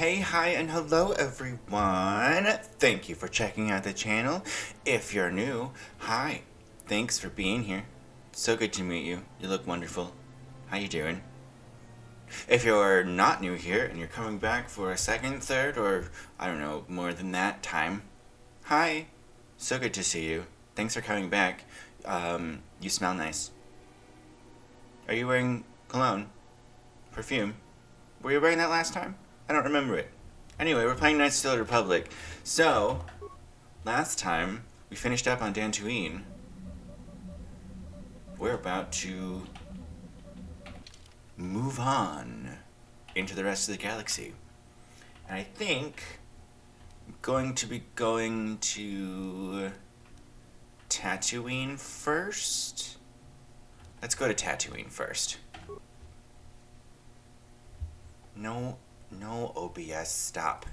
Hey, hi, and hello everyone! Thank you for checking out the channel. If you're new, hi. Thanks for being here. So good to meet you. You look wonderful. How you doing? If you're not new here and you're coming back for a second, third, or I don't know, more than that time, hi. So good to see you. Thanks for coming back. You smell nice. Are you wearing cologne? Perfume? Were you wearing that last time? I don't remember it. Anyway, we're playing Knights of the Old Republic. So, last time, we finished up on Tatooine. We're about to move on into the rest of the galaxy. And I think I'm going to be going to Tatooine first. Let's go to Tatooine first. No OBS, stop.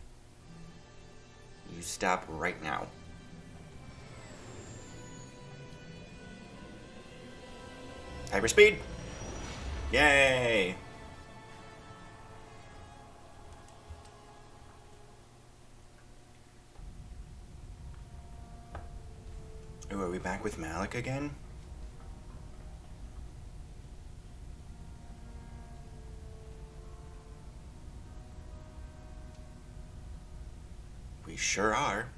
You stop right now. Hyperspeed! Yay! Ooh, are we back with Malik again? We sure are.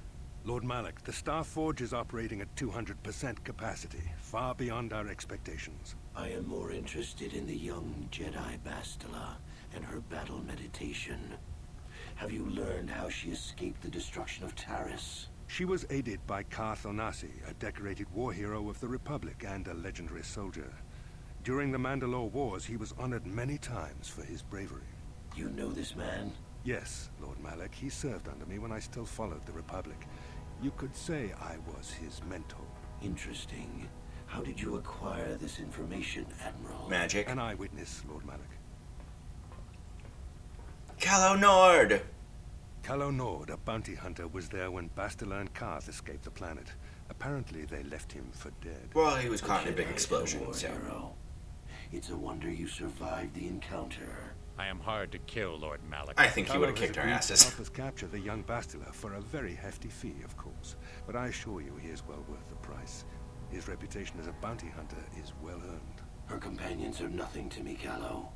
Lord Malik, the Star Forge is operating at 200% capacity, far beyond our expectations. I am more interested in the young Jedi Bastila and her battle meditation. Have you learned how she escaped the destruction of Taris? She was aided by Karth Onasi, a decorated war hero of the Republic and a legendary soldier. During the Mandalore Wars, he was honored many times for his bravery. You know this man? Yes, Lord Malik, he served under me when I still followed the Republic. You could say I was his mentor. Interesting. How did you acquire this information, Admiral? Magic. An eyewitness, Lord Malik. Calo Nord! Calo Nord, a bounty hunter, was there when Bastila and Karth escaped the planet. Apparently, they left him for dead. Well, he was caught in a big Jedi explosion, war so... hero. It's a wonder you survived the encounter. I am hard to kill, Lord Malik. I think he would have Calo kicked our has agreed to asses. help us capture the young Bastila for a very hefty fee, of course. But I assure you he is well worth the price. His reputation as a bounty hunter is well earned. Her companions are nothing to me, Calo.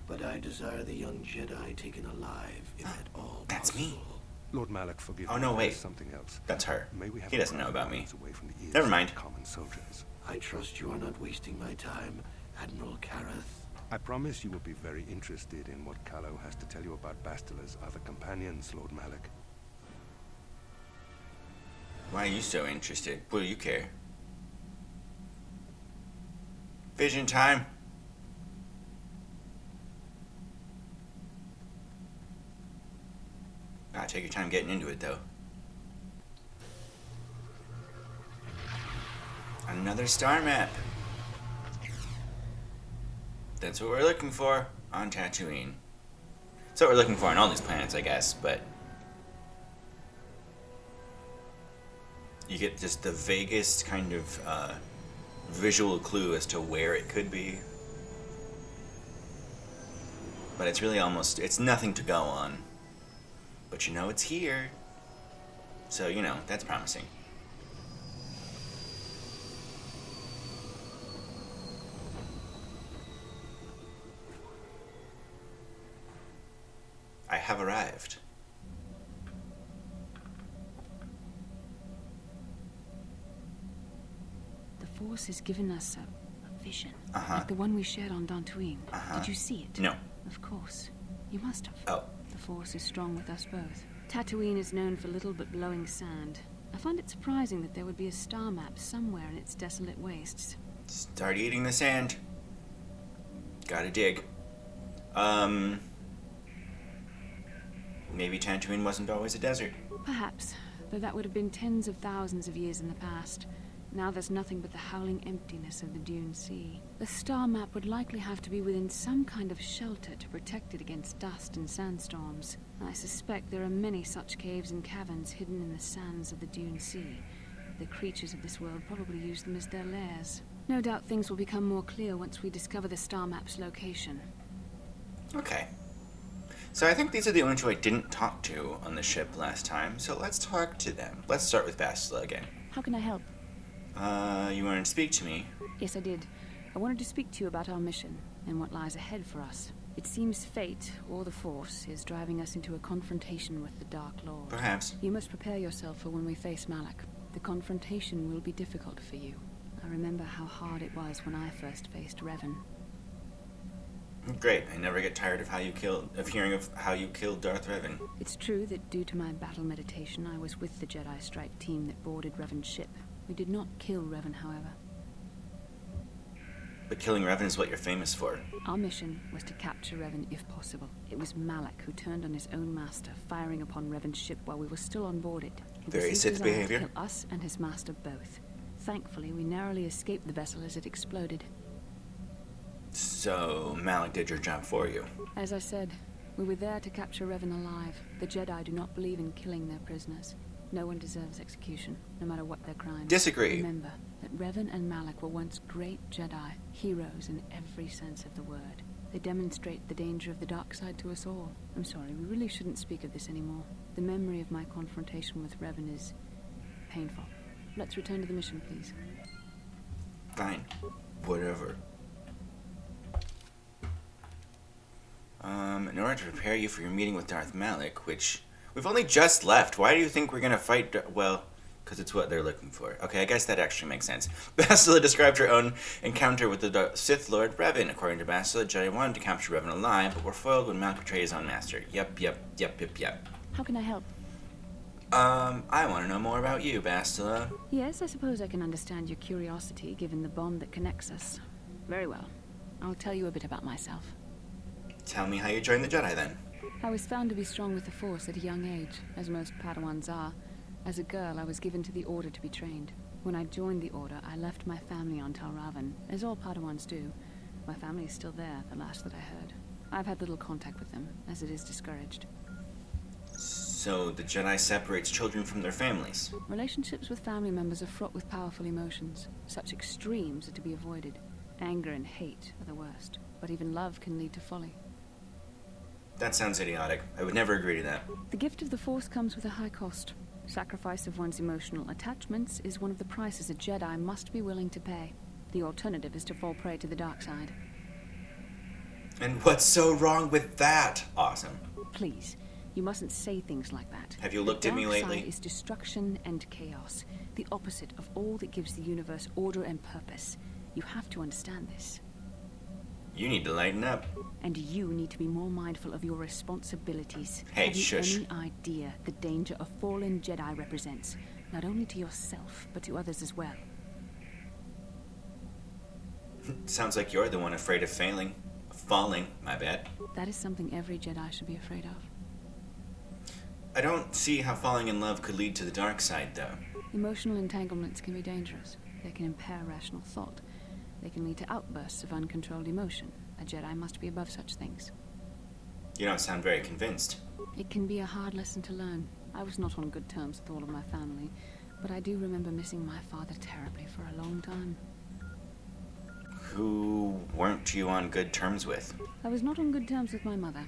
But I desire the young Jedi taken alive, if at all That's me. possible. Lord Malik, forgive Oh, me. no, wait. There's something else. That's her. May we have He doesn't know about me. away from the ears Never of mind. common soldiers. I trust you are not wasting my time, Admiral Kareth. I promise you will be very interested in what Calo has to tell you about Bastila's other companions, Lord Malik. Why are you so interested? What do you care? Vision time! Gotta take your time getting into it, though. Another star map. That's what we're looking for on Tatooine. That's what we're looking for on all these planets, I guess, but... you get just the vaguest kind of visual clue as to where it could be. But it's really almost, it's nothing to go on. But you know it's here. So, you know, that's promising. I have arrived. The Force has given us a vision. Uh-huh. Like the one we shared on Tatooine. Uh-huh. Did you see it? No. Of course. You must have. Oh. The Force is strong with us both. Tatooine is known for little but glowing sand. I find it surprising that there would be a star map somewhere in its desolate wastes. Start eating the sand. Gotta dig. Maybe Tatooine wasn't always a desert. Perhaps, though that would have been tens of thousands of years in the past. Now there's nothing but the howling emptiness of the Dune Sea. The star map would likely have to be within some kind of shelter to protect it against dust and sandstorms. I suspect there are many such caves and caverns hidden in the sands of the Dune Sea. The creatures of this world probably use them as their lairs. No doubt things will become more clear once we discover the star map's location. Okay. So I think these are the only two I didn't talk to on the ship last time, so let's talk to them. Let's start with Bastila again. How can I help? You wanted to speak to me? Yes, I did. I wanted to speak to you about our mission and what lies ahead for us. It seems fate, or the Force, is driving us into a confrontation with the Dark Lord. Perhaps. You must prepare yourself for when we face Malak. The confrontation will be difficult for you. I remember how hard it was when I first faced Revan. Great. I never get tired of hearing of how you killed Darth Revan. It's true that due to my battle meditation, I was with the Jedi strike team that boarded Revan's ship. We did not kill Revan, however. But killing Revan is what you're famous for. Our mission was to capture Revan if possible. It was Malak who turned on his own master, firing upon Revan's ship while we were still on board it. Very Sith behavior. To kill us and his master both. Thankfully, we narrowly escaped the vessel as it exploded. So, Malak did your job for you. As I said, we were there to capture Revan alive. The Jedi do not believe in killing their prisoners. No one deserves execution, no matter what their crimes. Disagree. Remember that Revan and Malak were once great Jedi, heroes in every sense of the word. They demonstrate the danger of the dark side to us all. I'm sorry, we really shouldn't speak of this anymore. The memory of my confrontation with Revan is painful. Let's return to the mission, please. Fine. Whatever. In order to prepare you for your meeting with Darth Malak, which we've only just left. Why do you think we're gonna fight? Well, because it's what they're looking for. Okay, I guess that actually makes sense. Bastila described her own encounter with the Sith Lord Revan. According to Bastila, Jedi wanted to capture Revan alive, but were foiled when Malak betrayed his own master. Yep. How can I help? I want to know more about you, Bastila. Yes, I suppose I can understand your curiosity, given the bond that connects us. Very well. I'll tell you a bit about myself. Tell me how you joined the Jedi, then. I was found to be strong with the Force at a young age, as most Padawans are. As a girl, I was given to the Order to be trained. When I joined the Order, I left my family on Talravan, as all Padawans do. My family is still there, the last that I heard. I've had little contact with them, as it is discouraged. So the Jedi separates children from their families. Relationships with family members are fraught with powerful emotions. Such extremes are to be avoided. Anger and hate are the worst, but even love can lead to folly. That sounds idiotic. I would never agree to that. The gift of the Force comes with a high cost. Sacrifice of one's emotional attachments is one of the prices a Jedi must be willing to pay. The alternative is to fall prey to the dark side. And what's so wrong with that? Awesome. Please, you mustn't say things like that. Have you looked at me lately? The dark side is destruction and chaos, the opposite of all that gives the universe order and purpose. You have to understand this. You need to lighten up. And you need to be more mindful of your responsibilities. Hey, Have you shush. any idea the danger a fallen Jedi represents, not only to yourself, but to others as well? Sounds like you're the one afraid of failing. Falling, my bad. That is something every Jedi should be afraid of. I don't see how falling in love could lead to the dark side, though. Emotional entanglements can be dangerous. They can impair rational thought. They can lead to outbursts of uncontrolled emotion. A Jedi must be above such things. You don't sound very convinced. It can be a hard lesson to learn. I was not on good terms with all of my family, but I do remember missing my father terribly for a long time. Who weren't you on good terms with? I was not on good terms with my mother.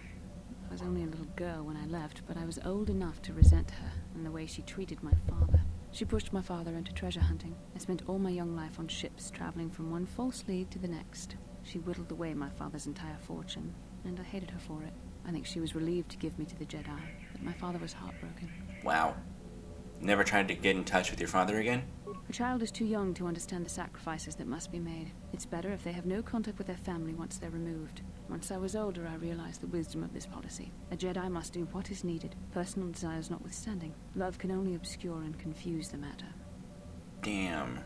I was only a little girl when I left, but I was old enough to resent her and the way she treated my father. She pushed my father into treasure hunting. I spent all my young life on ships, traveling from one false lead to the next. She whittled away my father's entire fortune, and I hated her for it. I think she was relieved to give me to the Jedi, but my father was heartbroken. Wow. Never tried to get in touch with your father again? A child is too young to understand the sacrifices that must be made. It's better if they have no contact with their family once they're removed. Once I was older, I realized the wisdom of this policy. A Jedi must do what is needed, personal desires notwithstanding. Love can only obscure and confuse the matter. Damn.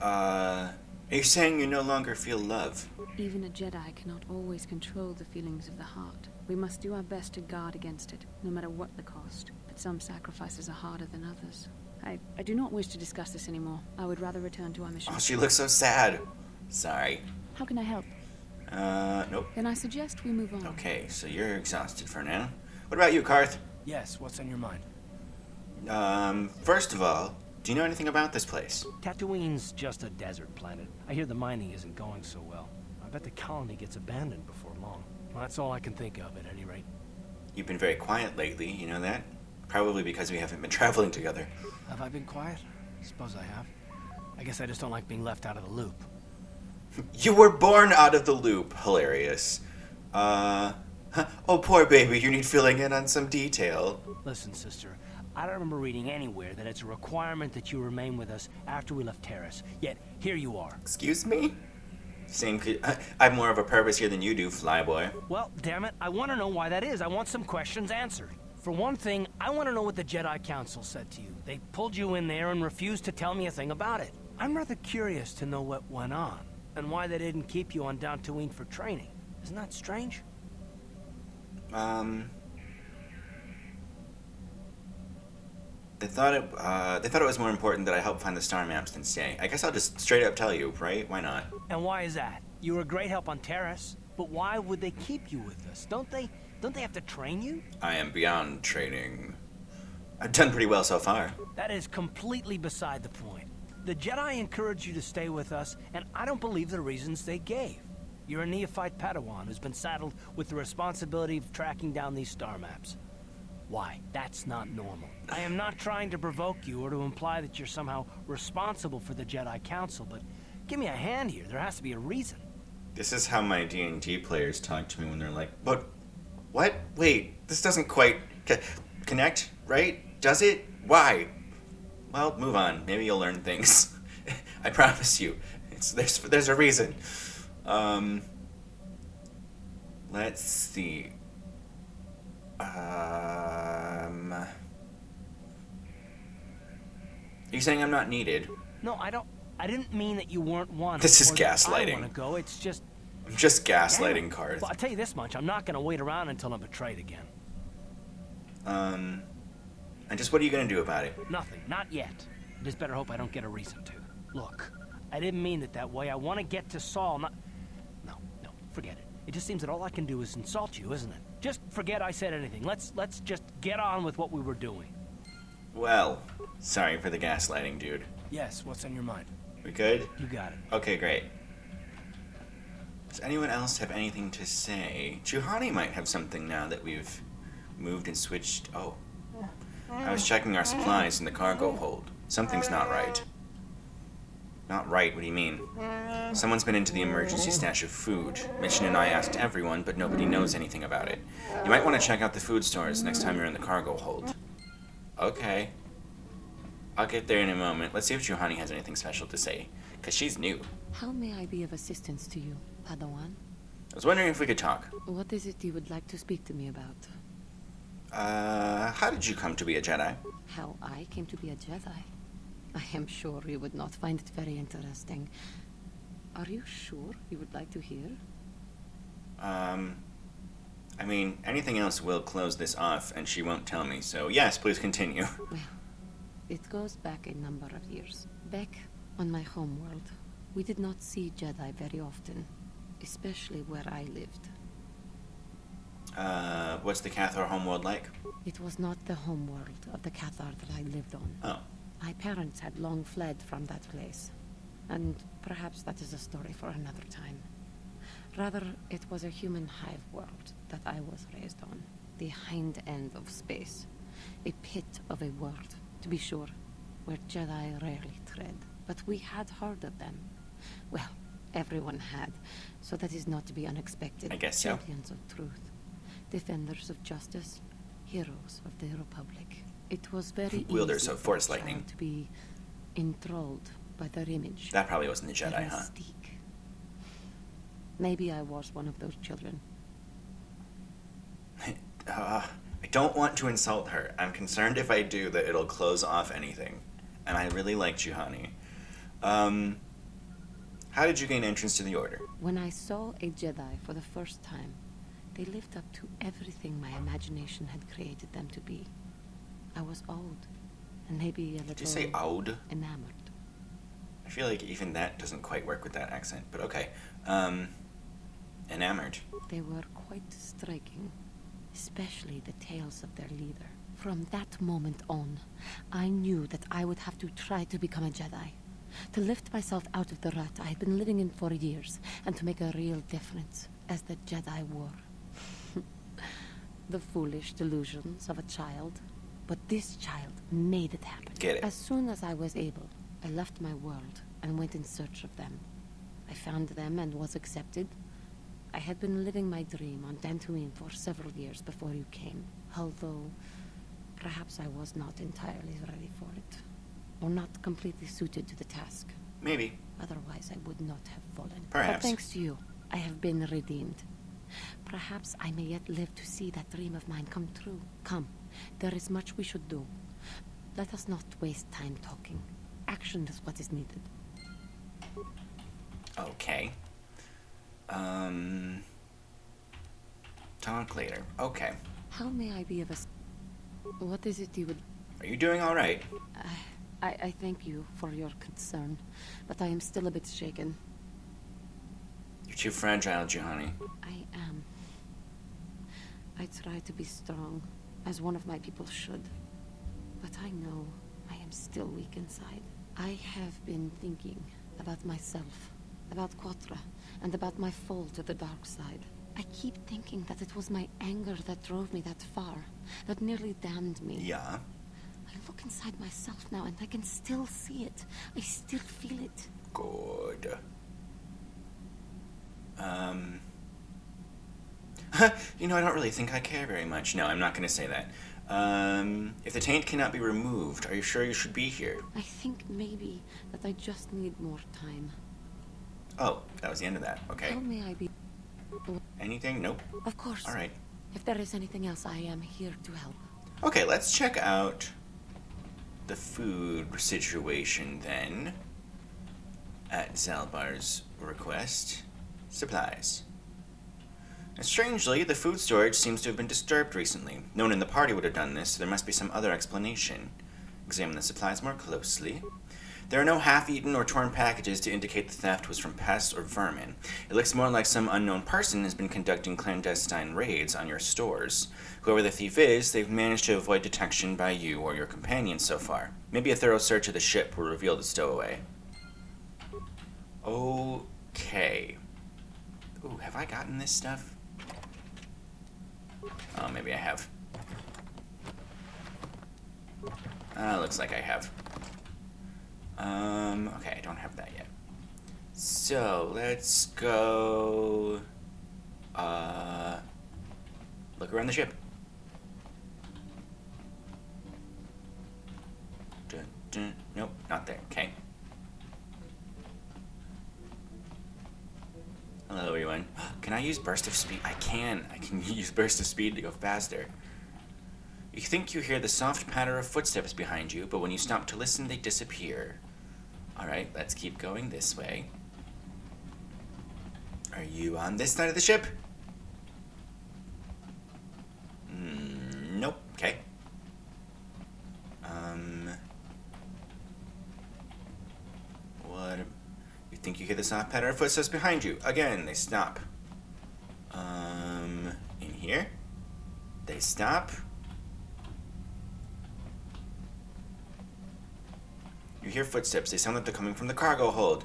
Are you saying you no longer feel love? Even a Jedi cannot always control the feelings of the heart. We must do our best to guard against it, no matter what the cost. But some sacrifices are harder than others. I do not wish to discuss this anymore. I would rather return to our mission. Oh, she looks so sad. Sorry. How can I help? Nope. Then I suggest we move on. Okay, so you're exhausted for now. What about you, Karth? Yes, what's on your mind? First of all, do you know anything about this place? Tatooine's just a desert planet. I hear the mining isn't going so well. I bet the colony gets abandoned before long. Well, that's all I can think of, at any rate. You've been very quiet lately, you know that? Probably because we haven't been traveling together. Have I been quiet? Suppose I have. I guess I just don't like being left out of the loop. You were born out of the loop. Hilarious. Oh, poor baby, you need filling in on some detail. Listen, sister, I don't remember reading anywhere that it's a requirement that you remain with us after we left Terrace. Yet, here you are. Excuse me? I have more of a purpose here than you do, flyboy. Well, damn it, I want to know why that is. I want some questions answered. For one thing, I want to know what the Jedi Council said to you. They pulled you in there and refused to tell me a thing about it. I'm rather curious to know what went on, and why they didn't keep you on Tatooine for training. Isn't that strange? They thought it was more important that I help find the star maps than stay. I guess I'll just straight up tell you, right? Why not? And why is that? You were a great help on Terrace, but why would they keep you with us? Don't they have to train you? I am beyond training. I've done pretty well so far. That is completely beside the point. The Jedi encouraged you to stay with us, and I don't believe the reasons they gave. You're a neophyte Padawan who's been saddled with the responsibility of tracking down these star maps. Why? That's not normal. I am not trying to provoke you or to imply that you're somehow responsible for the Jedi Council, but give me a hand here. There has to be a reason. This is how my D&D players talk to me when they're like, but what? Wait, this doesn't quite connect, right? Does it? Why? Well, move on. Maybe you'll learn things. I promise you. There's a reason. Let's see. Are you saying I'm not needed? No, I didn't mean that you weren't wanted. This is or that gaslighting. I want to go. It's just. I'm just gaslighting Yeah. Karth. Well, I'll tell you this much. I'm not going to wait around until I'm betrayed again. And just what are you gonna do about it? Nothing. Not yet. I just better hope I don't get a reason to. Look, I didn't mean it that way. I want to get to Saul, not... No, forget it. It just seems that all I can do is insult you, isn't it? Just forget I said anything. Let's just get on with what we were doing. Well, sorry for the gaslighting, dude. Yes, what's on your mind? We good? You got it. Okay, great. Does anyone else have anything to say? Juhani might have something now that we've moved and switched. Oh. I was checking our supplies in the cargo hold. Something's not right. Not right? What do you mean? Someone's been into the emergency stash of food. Mission and I asked everyone, but nobody knows anything about it. You might want to check out the food stores next time you're in the cargo hold. Okay. I'll get there in a moment. Let's see if Juhani has anything special to say, because she's new. How may I be of assistance to you, Padawan? I was wondering if we could talk. What is it you would like to speak to me about? How did you come to be a Jedi? How I came to be a Jedi? I am sure you would not find it very interesting. Are you sure you would like to hear? I mean, anything else will close this off, and she won't tell me, so yes, please continue. Well, it goes back a number of years. Back on my homeworld, we did not see Jedi very often, especially where I lived. What's the KOTOR homeworld like? It was not the homeworld of the KOTOR that I lived on. Oh. My parents had long fled from that place, and perhaps that is a story for another time. Rather, it was a human hive world that I was raised on, the hind end of space, a pit of a world, to be sure, where Jedi rarely tread. But we had heard of them. Well, everyone had, so that is not to be unexpected. I guess so. Champions of truth, defenders of justice, heroes of the Republic. It was very Wielders easy of for Force a child lightning. to be enthralled by their image. That probably wasn't the Jedi, their huh? mystique. Maybe I was one of those children. I don't want to insult her. I'm concerned if I do that it'll close off anything. And I really like Juhani. How did you gain entrance to the Order? When I saw a Jedi for the first time, they lived up to everything my imagination had created them to be. I was old, and maybe a little... Did you say old? Enamored. I feel like even that doesn't quite work with that accent, but okay. Enamored. They were quite striking, especially the tales of their leader. From that moment on, I knew that I would have to try to become a Jedi. To lift myself out of the rut I had been living in for years, and to make a real difference, as the Jedi were. the foolish delusions of a child. But this child made it happen. Get it. As soon as I was able, I left my world and went in search of them. I found them and was accepted. I had been living my dream on Tatooine for several years before you came, although perhaps I was not entirely ready for it, or not completely suited to the task. Maybe. Otherwise, I would not have fallen. Perhaps. But thanks to you, I have been redeemed. Perhaps I may yet live to see that dream of mine come true. Come, there is much we should do. Let us not waste time talking. Action is what is needed. Okay. Talk later. Okay. How may I be of What is it you would... Are you doing all right? I thank you for your concern, but I am still a bit shaken. You're too fragile, Juhani. I am. I try to be strong, as one of my people should. But I know I am still weak inside. I have been thinking about myself, about KOTOR, and about my fall to the dark side. I keep thinking that it was my anger that drove me that far, that nearly damned me. Yeah. I look inside myself now and I can still see it. I still feel it. Good. You know, I don't really think I care very much. No, I'm not going to say that. If the taint cannot be removed, are you sure you should be here? I think maybe that I just need more time. Oh, that was the end of that. Okay. How may I be... Anything? Nope. Of course. All right. If there is anything else, I am here to help. Okay, let's check out the food situation then. At Zalbar's request. Supplies. And strangely, the food storage seems to have been disturbed recently. No one in the party would have done this, so there must be some other explanation. Examine the supplies more closely. There are no half-eaten or torn packages to indicate the theft was from pests or vermin. It looks more like some unknown person has been conducting clandestine raids on your stores. Whoever the thief is, they've managed to avoid detection by you or your companions so far. Maybe a thorough search of the ship will reveal the stowaway. Okay. Ooh, have I gotten this stuff? Oh, maybe I have. Looks like I have. Okay, I don't have that yet. So, let's go... look around the ship. Dun, dun. Nope, not there. Okay. Hello, everyone. Can I use burst of speed? I can. I can use burst of speed to go faster. You think you hear the soft patter of footsteps behind you, but when you stop to listen, they disappear. Alright, let's keep going this way. Are you on this side of the ship? Nope. Okay. What? You think you hear the soft patter of footsteps behind you? Again, they stop. In here? They stop. You hear footsteps. They sound like they're coming from the cargo hold.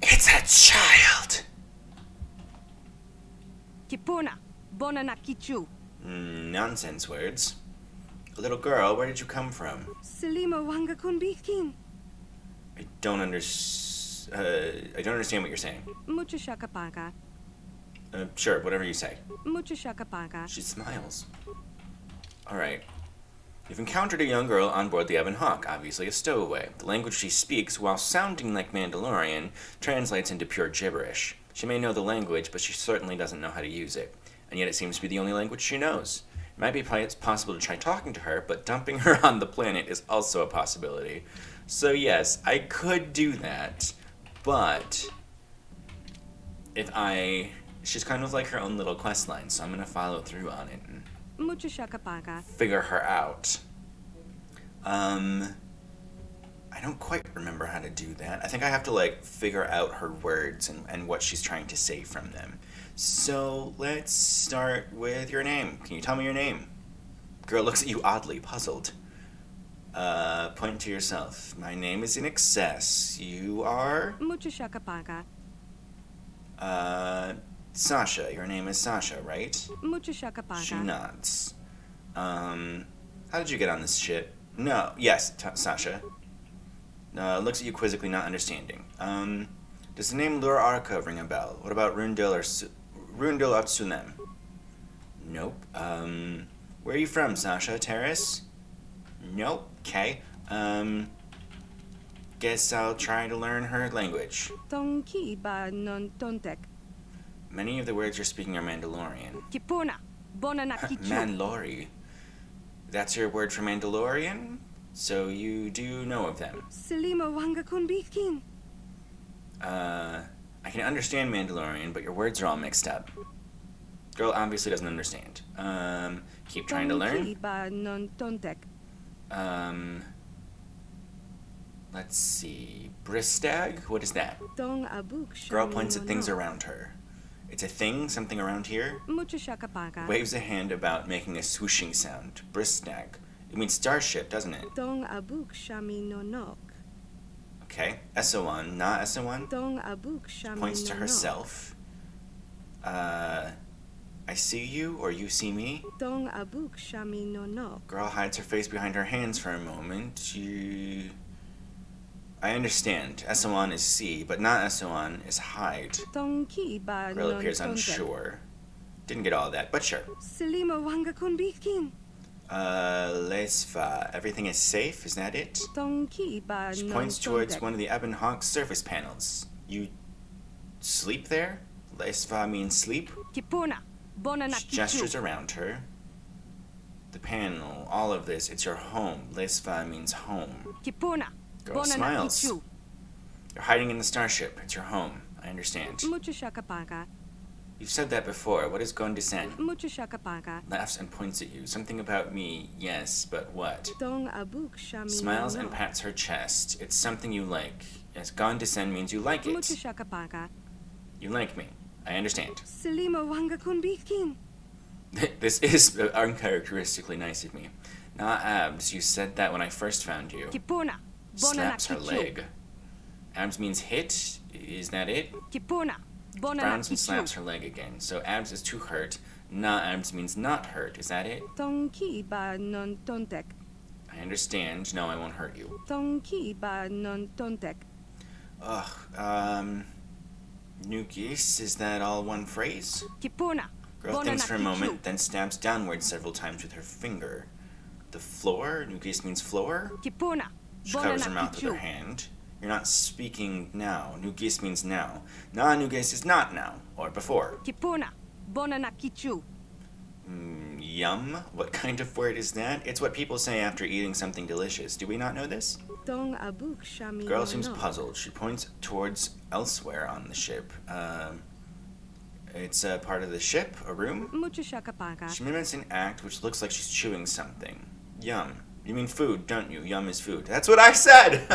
It's a child! Kipuna, bona na kichu. Nonsense words. A little girl, where did you come from? Selima wanga kunbikin. I don't understand what you're saying. Mucha shakapaga. Sure, whatever you say. Mucha shakapaga. She smiles. Alright. You've encountered a young girl on board the Ebon Hawk, obviously a stowaway. The language she speaks, while sounding like Mandalorian, translates into pure gibberish. She may know the language, but she certainly doesn't know how to use it. And yet it seems to be the only language she knows. It might be possible to try talking to her, but dumping her on the planet is also a possibility. So yes, I could do that, but she's kind of like her own little quest line, so I'm gonna follow through on it and Mucha shakapaga. figure her out. I don't quite remember how to do that. I think I have to, like, figure out her words and what she's trying to say from them. So, let's start with your name. Can you tell me your name? Girl looks at you oddly, puzzled. Point to yourself. My name is in excess. You are? Mucha shakapaga. Sasha, your name is Sasha, right? Mucho shaka She paka. nods. How did you get on this ship? No, yes, Sasha. Looks at you quizzically, not understanding. Does the name Lura Arca ring a bell? What about Rundil or Rundil Atsunem? Nope. Where are you from, Sasha? Terrace? Nope. Okay. Guess I'll try to learn her language. Tong ki ba non tontek. Many of the words you're speaking are Mandalorian. Kipuna. Bona na kichu. Mandalori. That's your word for Mandalorian? So you do know of them. Selima wanga kun bitkin. I can understand Mandalorian, but your words are all mixed up. Girl obviously doesn't understand. Keep trying to Tong ki learn. ba non tontek. Let's see. Bristag? What is that? Tong abuk shami Girl points at no things no. around her. It's a thing, something around here. Mucho shaka paka. Waves a hand about, making a swooshing sound. Bristag. It means starship, doesn't it? Tong abuk shami no nok. Okay. Essoan, not Essoan. Tong abuk shami Points to no herself. I see you, or you see me. nok. Tong abuk shami no nok. Girl hides her face behind her hands for a moment. I understand. Essoan is see, but not Essoan is hide. Tong ki ba Girl non appears tontek. unsure. Didn't get all that, but sure. Selima wanga kun bitkin. Lesva. Everything is safe, is that it? Tong ki ba She non points towards tontek. one of the Ebon Hawk's surface panels. You sleep there? Lesva means sleep? Kipuna. Bona na She gestures kichu. around her. The panel, all of this, it's your home. Lesva means home. Kipuna. Girl Bona na smiles. kichu. You're hiding in the starship. It's your home. I understand. Mucho shaka paka. You've said that before. What is going to send? Mucho shaka paka. Laughs and points at you. Something about me, yes, but what? Tong abuk shami Smiles no and nok. pats her chest. It's something you like. Yes, gone to send means you like Mucho it. shaka paka. You like me. I understand. Selima wanga kun bitkin. This is uncharacteristically nice of me. Nah, Abs, you said that when I first found you. Kipuna. Bona na Slaps her kichu. leg. Abs means hit. Is that it? Kipuna. Bona na Frowns and slaps kichu. her leg again. So Abs is to hurt. Nah, Abs means not hurt. Is that it? Tong ki ba non tontek. I understand. No, I won't hurt you. Tong ki ba non tontek. Ugh, Nukis, is that all one phrase? Kipuna. Girl Bona thinks na for a kichu. moment, then stabs downward several times with her finger. The floor? Nukis means floor? Kipuna. She Bona covers na her mouth with her kichu. hand. You're not speaking now. Nugis means now. Nah, Nugis is not now, or before. Kipuna. Bona na kichu. Yum? What kind of word is that? It's what people say after eating something delicious. Do we not know this? Tong abuk shami Girl no seems nok. puzzled. She points towards elsewhere on the ship. It's a part of the ship, a room. Mucho shaka paka. She mimics an act which looks like she's chewing something. Yum. You mean food, don't you? Yum is food. That's what I said!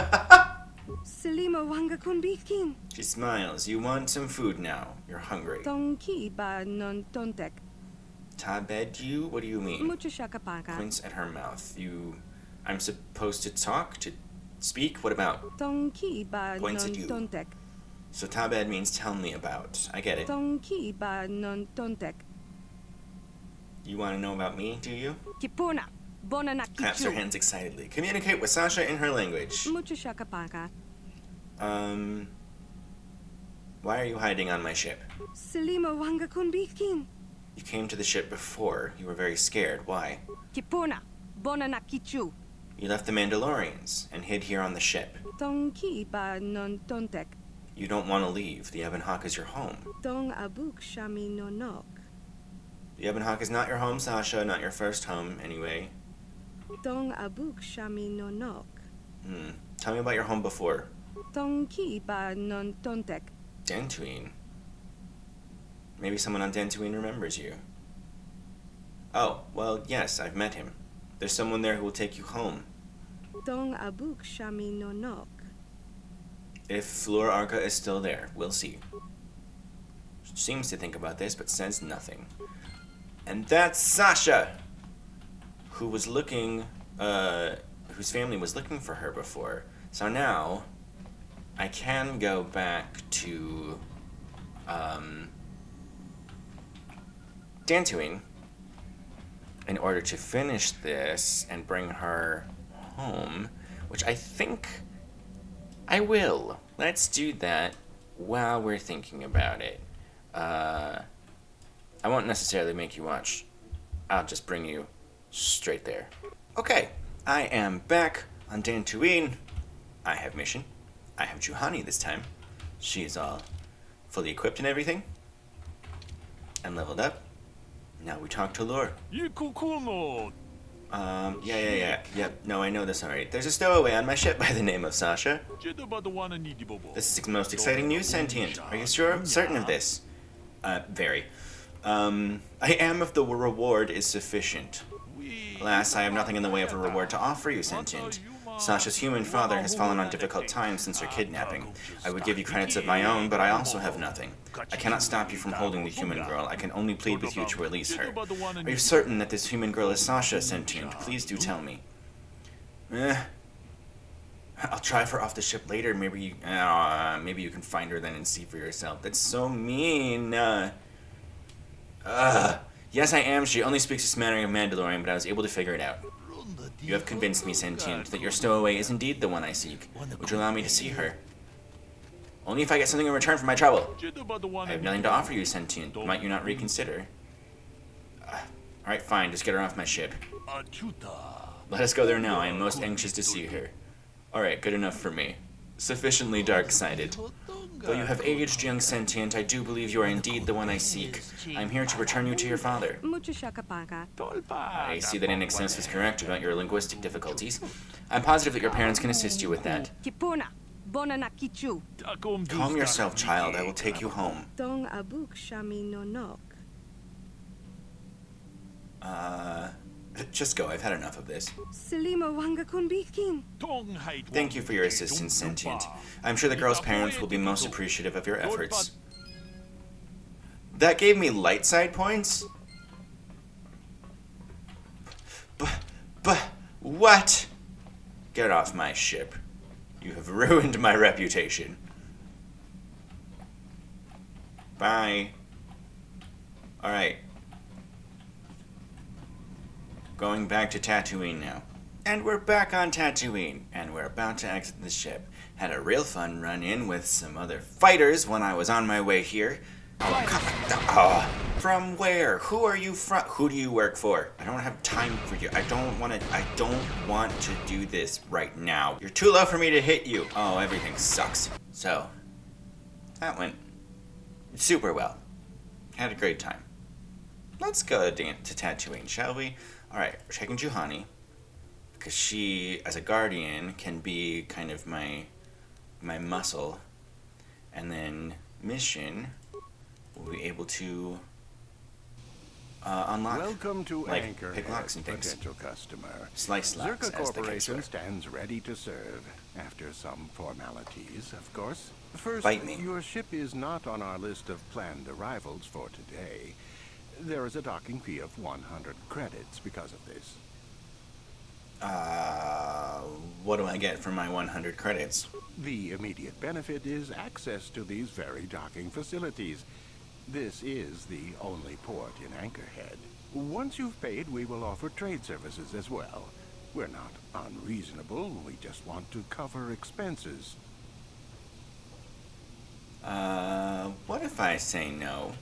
Selima wanga kun bitkin. She smiles. You want some food now. You're hungry. Tong ki ba non tontek. Tabed you? What do you mean? Mucho shaka paka. Points at her mouth. I'm supposed to talk? To speak? What about? Tong ki ba Points non at you. tontek. So Tabed means tell me about. I get it. Tong ki ba non tontek. You want to know about me, do you? Kipuna. Bona na Claps her kichu. hands excitedly. Communicate with Sasha in her language. Mucho shaka paka. Why are you hiding on my ship? Selima wanga kun bitkin. You came to the ship before. You were very scared. Why? Kipuna. Bona na kichu. You left the Mandalorians and hid here on the ship. Tong ki ba non tontek. You don't want to leave. The Ebon Hawk is your home. Tong abuk shami no nok. The Ebon Hawk is not your home, Sasha. Not your first home, anyway. Tong abuk shami no nok. Tell me about your home before. Tong ki ba non tontek. Tatooine. Maybe someone on Tatooine remembers you. Oh, well, yes, I've met him. There's someone there who will take you home. Tong abuk shami no nok. If Flora Arca is still there, we'll see. She seems to think about this, but says nothing. And that's Sasha, who was looking, whose family was looking for her before. So now, I can go back to, Tatooine in order to finish this and bring her home, which I think I will. Let's do that while we're thinking about it. I won't necessarily make you watch. I'll just bring you straight there. Okay, I am back on Tatooine. I have mission. I have Juhani this time. She is all fully equipped and everything. And leveled up. Now we talk to Lore. Yep, no, I know this already. There's a stowaway on my ship by the name of Sasha. This is most exciting news, Sentient. Are you sure? Certain of this? Very. I am if the reward is sufficient. Alas, I have nothing in the way of a reward to offer you, Sentient. Sasha's human father has fallen on difficult times since her kidnapping. I would give you credits of my own, but I also have nothing. I cannot stop you from holding the human girl. I can only plead with you to release her. Are you certain that this human girl is Sasha, Sentient? Please do tell me. I'll try for off the ship later. Maybe you can find her then and see for yourself. That's so mean. Yes, I am. She only speaks a smattering of Mandalorian, but I was able to figure it out. You have convinced me, Sentient, that your stowaway is indeed the one I seek. Would you allow me to see her? Only if I get something in return for my trouble. I have nothing to offer you, Sentient. Might you not reconsider? Alright, fine. Just get her off my ship. Let us go there now. I am most anxious to see her. Alright, good enough for me. Sufficiently dark-sided. Though you have aged, young Sentient, I do believe you are indeed the one I seek. I am here to return you to your father. I see that Inexcess was correct about your linguistic difficulties. I'm positive that your parents can assist you with that. Calm yourself, child. I will take you home. Just go. I've had enough of this. Thank you for your assistance, Sentient. I'm sure the girl's parents will be most appreciative of your efforts. That gave me light side points? What? Get off my ship. You have ruined my reputation. Bye. Alright. Going back to Tatooine now. And we're back on Tatooine, and we're about to exit the ship. Had a real fun run-in with some other fighters when I was on my way here. From where? Who are you from? Who do you work for? I don't have time for you. I don't want to do this right now. You're too low for me to hit you. Oh, everything sucks. So, that went super well. Had a great time. Let's go to Tatooine, shall we? Alright, we're checking Juhani, because she, as a guardian, can be kind of my muscle. And then mission, we'll be able to unlock, Welcome to like, pick locks and things. potential customer. Slice locks, Zerka as the case Corporation were. stands ready to serve, after some formalities, of course. First, Bite me. your ship is not on our list of planned arrivals for today. There is a docking fee of 100 credits because of this. What do I get for my 100 credits? The immediate benefit is access to these very docking facilities. This is the only port in Anchorhead. Once you've paid, we will offer trade services as well. We're not unreasonable, we just want to cover expenses. What if I say no?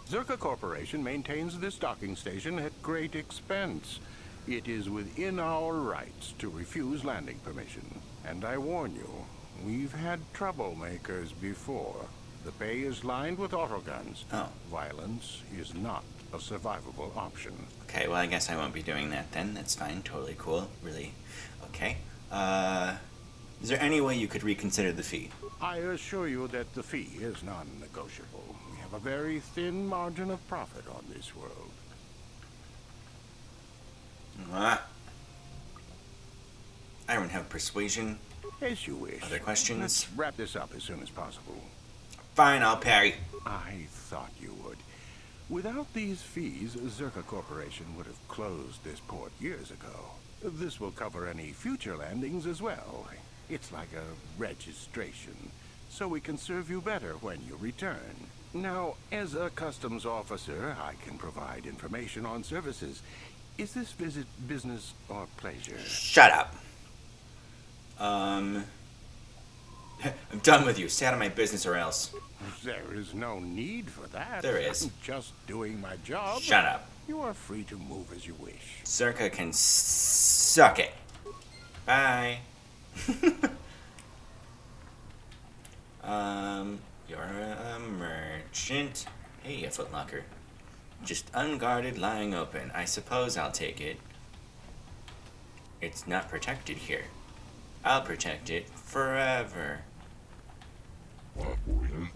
Zerka Corporation maintains this docking station at great expense. It is within our rights to refuse landing permission. And I warn you, we've had troublemakers before. The bay is lined with autoguns. Oh. Violence is not a survivable option. Okay, well, I guess I won't be doing that then. That's fine. Totally cool. Really. Okay. Is there any way you could reconsider the fee? I assure you that the fee is non-negotiable. We have a very thin margin of profit on this world. I don't have persuasion. As you wish. Other questions? Let's wrap this up as soon as possible. Fine, I'll parry. I thought you would. Without these fees, Zerka Corporation would have closed this port years ago. This will cover any future landings as well. It's like a registration, so we can serve you better when you return. Now, as a customs officer, I can provide information on services. Is this visit business or pleasure? Shut up. I'm done with you. Stay out of my business or else. There is no need for that. There is. I'm just doing my job. Shut up. You are free to move as you wish. Circa can suck it. Bye. You're a merchant. Hey, a footlocker. Just unguarded, lying open. I suppose I'll take it. It's not protected here. I'll protect it forever.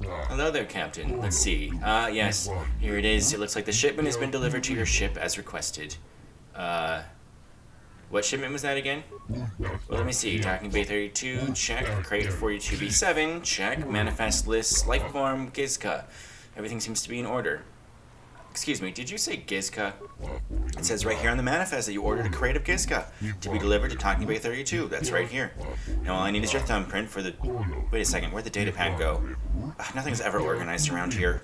Hello there, Captain. Let's see. Yes, here it is. It looks like the shipment has been delivered to your ship as requested. What shipment was that again? Well, let me see. Docking Bay 32, check. Crate 42B7, check. Manifest list, Lifeform, Gizka. Everything seems to be in order. Excuse me, did you say Gizka? It says right here on the manifest that you ordered a crate of Gizka to be delivered to Talking Bay 32. That's right here. Now all I need is your thumbprint for the... Wait a second, where'd the data pad go? Ugh, nothing's ever organized around here.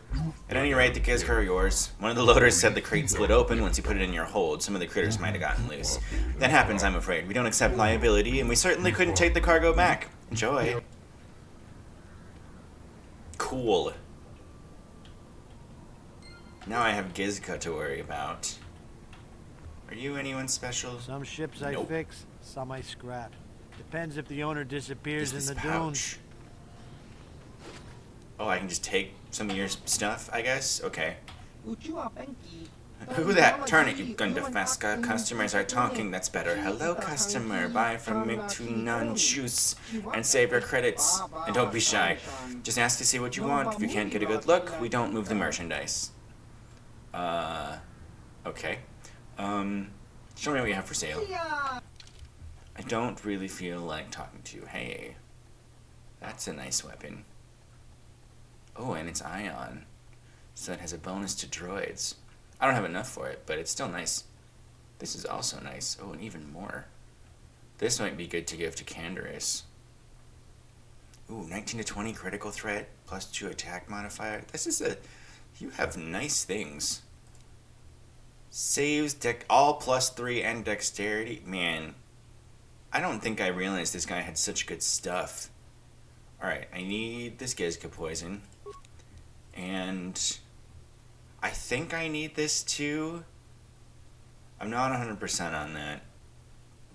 At any rate, the Gizka are yours. One of the loaders said the crate split open once you put it in your hold. Some of the critters might have gotten loose. That happens, I'm afraid. We don't accept liability, and we certainly couldn't take the cargo back. Enjoy. Cool. Now I have Gizka to worry about. Are you anyone special? Some ships Nope. I fix, some I scrap. Depends if the owner disappears in This the pouch. dunes. Oh, I can just take some of your stuff, I guess? Okay. Who that? Turn it, you Gundafeska. Customers are talking, that's better. Hello, customer. Buy from Mictunan Juice and save your credits. And don't be shy. Just ask to see what you want. If you can't get a good look, we don't move the merchandise. Okay. Show me what you have for sale. I don't really feel like talking to you. Hey. That's a nice weapon. Oh, and it's ion. So it has a bonus to droids. I don't have enough for it, but it's still nice. This is also nice. Oh, and even more. This might be good to give to Canderous. Ooh, 19 to 20 critical threat, plus 2 attack modifier. This is a... You have nice things. Saves, all plus 3 and dexterity. Man, I don't think I realized this guy had such good stuff. Alright, I need this Gizka poison. And I think I need this too. I'm not 100% on that.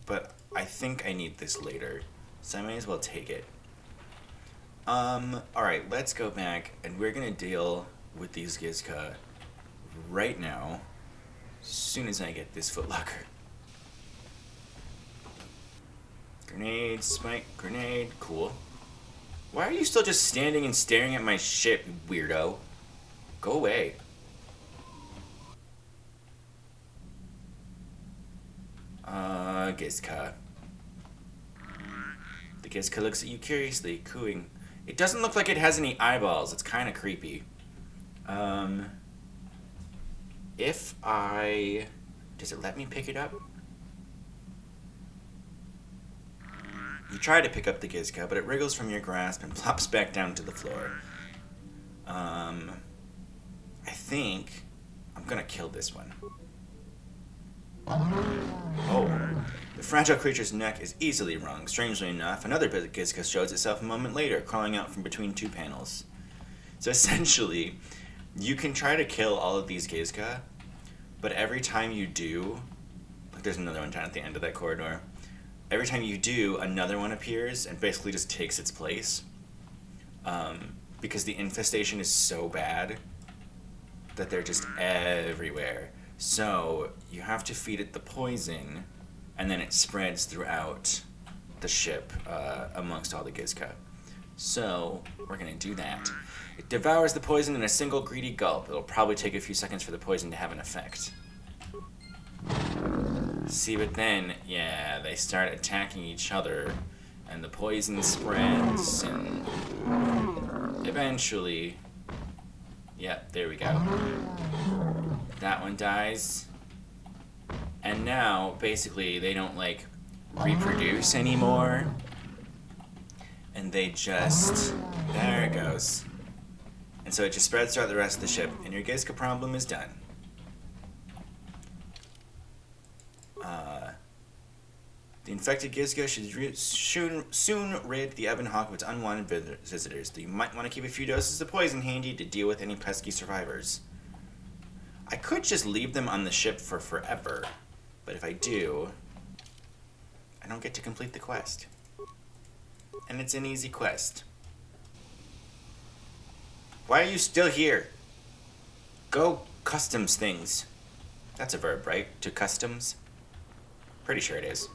But I think I need this later. So I may as well take it. Alright, let's go back and we're gonna deal with these Gizka right now. As soon as I get this footlocker. Grenade, spike, grenade, cool. Why are you still just standing and staring at my ship, you weirdo? Go away. Gizka. The Gizka looks at you curiously, cooing. It doesn't look like it has any eyeballs. It's kind of creepy. If I... Does it let me pick it up? You try to pick up the Gizka, but it wriggles from your grasp and plops back down to the floor. I think I'm gonna kill this one. Oh. The fragile creature's neck is easily wrung. Strangely enough, another Gizka shows itself a moment later, crawling out from between 2 panels. So essentially, you can try to kill all of these Gizka, but every time you do... Look, there's another one down at the end of that corridor. Every time you do, another one appears and basically just takes its place. Because the infestation is so bad that they're just everywhere. So you have to feed it the poison, and then it spreads throughout the ship amongst all the Gizka. So we're gonna do that. It devours the poison in a single greedy gulp. It'll probably take a few seconds for the poison to have an effect. See, but then, yeah, they start attacking each other, and the poison spreads, and eventually, yep, there we go. That one dies. And now, basically, they don't, like, reproduce anymore. And they just, there it goes. And so it just spreads throughout the rest of the ship, and your Gizka problem is done. The infected Gizka should soon rid the Ebon Hawk of its unwanted visitors, though you might want to keep a few doses of poison handy to deal with any pesky survivors. I could just leave them on the ship for forever, but if I do, I don't get to complete the quest. And it's an easy quest. Why are you still here? Go customs things. That's a verb, right? To customs? Pretty sure it is.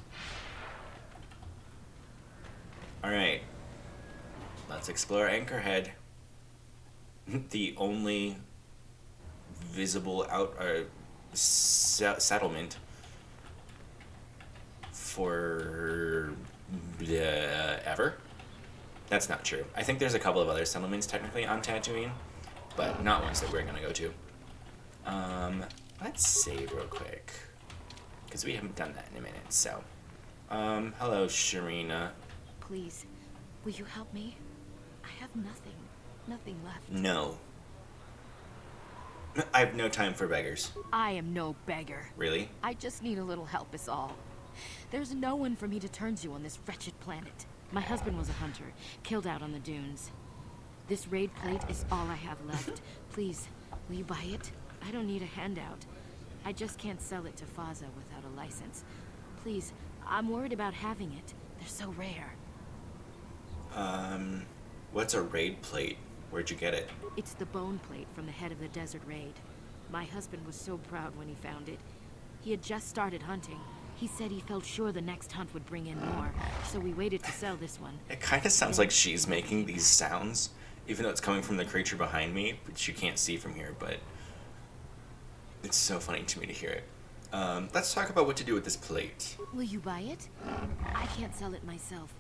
Alright. Let's explore Anchorhead. The only visible settlement for ever. That's not true. I think there's a couple of other settlements technically on Tatooine, but not ones that we're gonna go to. Let's save real quick, because we haven't done that in a minute. So, hello, Sharina. Please, will you help me? I have nothing left. No. I have no time for beggars. I am no beggar. Really? I just need a little help is all. There's no one for me to turn to on this wretched planet. My husband was a hunter, killed out on the dunes. This raid plate is all I have left. Please, will you buy it? I don't need a handout. I just can't sell it to Faza without a license. Please, I'm worried about having it. They're so rare. What's a raid plate? Where'd you get it? It's the bone plate from the head of the desert raid. My husband was so proud when he found it. He had just started hunting. He said he felt sure the next hunt would bring in more, so we waited to sell this one. It kind of sounds like she's making these sounds, even though it's coming from the creature behind me, which you can't see from here, but it's so funny to me to hear it. Let's talk about what to do with this plate. Will you buy it? I can't sell it myself.